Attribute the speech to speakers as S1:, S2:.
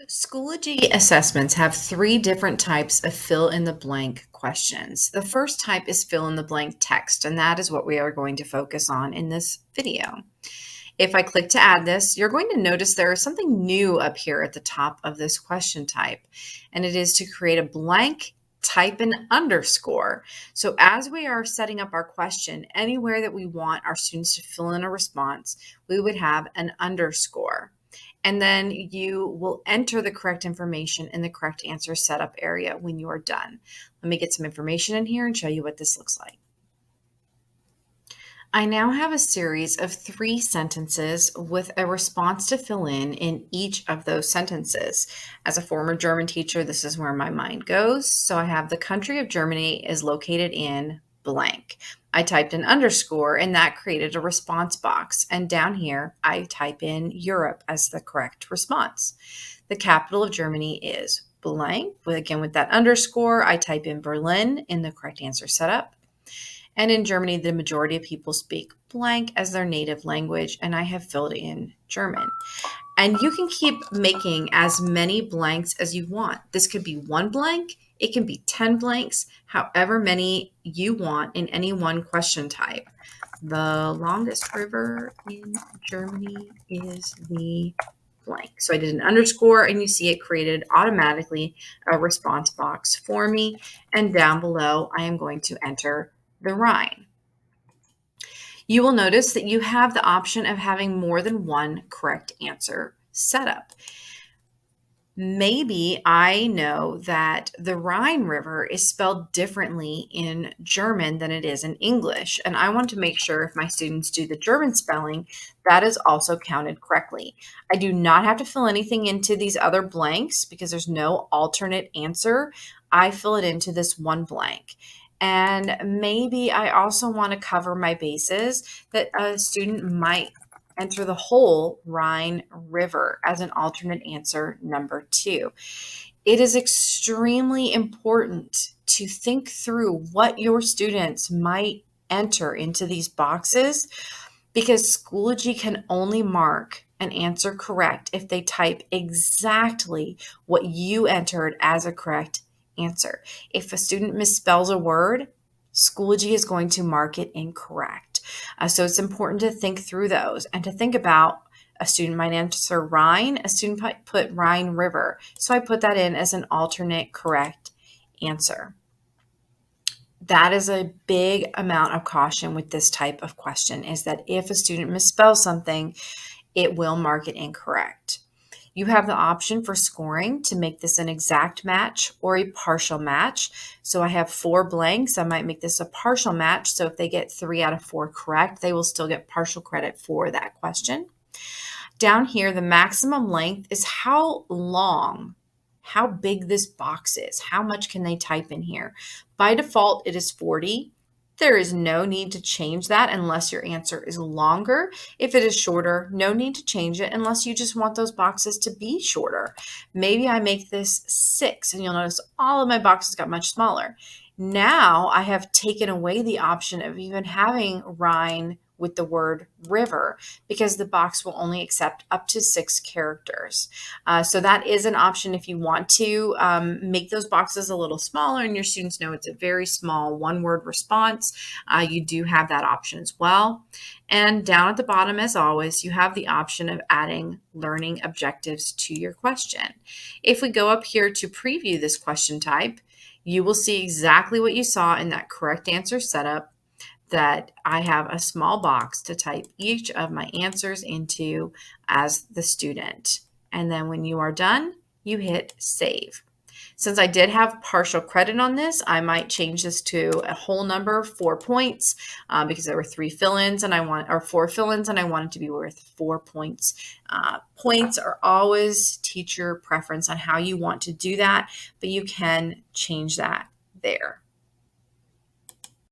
S1: Schoology assessments have three different types of fill in the blank questions. The first type is fill in the blank text, and that is what we are going to focus on in this video. If I click to add this, you're going to notice there is something new up here at the top of this question type, and it is to create a blank, type an underscore. So as we are setting up our question, anywhere that we want our students to fill in a response, we would have an underscore. And then you will enter the correct information in the correct answer setup area when you are done. Let me get some information in here and show you what this looks like. I now have a series of 3 sentences with a response to fill in each of those sentences. As a former German teacher, this is where my mind goes. So I have the country of Germany is located in blank. I typed an underscore and that created a response box. And down here, I type in Europe as the correct response. The capital of Germany is blank. Again, with that underscore, I type in Berlin in the correct answer setup. And in Germany, the majority of people speak blank as their native language, and I have filled in German. And you can keep making as many blanks as you want. This could be one blank, it can be 10 blanks, however many you want in any one question type. The longest river in Germany is the blank. So I did an underscore, and you see it created automatically a response box for me. And down below, I am going to enter the Rhine. You will notice that you have the option of having more than one correct answer set up. Maybe I know that the Rhine River is spelled differently in German than it is in English, and I want to make sure if my students do the German spelling, that is also counted correctly. I do not have to fill anything into these other blanks because there's no alternate answer. I fill it into this one blank. And maybe I also want to cover my bases that a student might enter the whole Rhine River as an alternate answer number 2. It is extremely important to think through what your students might enter into these boxes because Schoology can only mark an answer correct if they type exactly what you entered as a correct answer. If a student misspells a word, Schoology is going to mark it incorrect. So it's important to think through those and to think about a student might answer Rhine, a student might put Rhine River. So I put that in as an alternate correct answer. That is a big amount of caution with this type of question, is that if a student misspells something, it will mark it incorrect. You have the option for scoring to make this an exact match or a partial match. So I have 4 blanks. I might make this a partial match. So if they get 3 out of 4 correct, they will still get partial credit for that question. Down here, the maximum length is how long, how big this box is. How much can they type in here? By default, it is 40. There is no need to change that unless your answer is longer. If it is shorter, no need to change it unless you just want those boxes to be shorter. Maybe I make this 6, and you'll notice all of my boxes got much smaller. Now I have taken away the option of even having Rhine with the word river because the box will only accept up to 6 characters. So that is an option if you want to make those boxes a little smaller and your students know it's a very small one-word response. You do have that option as well. And down at the bottom, as always, you have the option of adding learning objectives to your question. If we go up here to preview this question type, you will see exactly what you saw in that correct answer setup, that I have a small box to type each of my answers into as the student. And then when you are done, you hit save. Since I did have partial credit on this, I might change this to a whole number, 4 points, because there were 3 fill-ins and 4 fill-ins and I want it to be worth 4 points. Points are always teacher preference on how you want to do that, but you can change that there.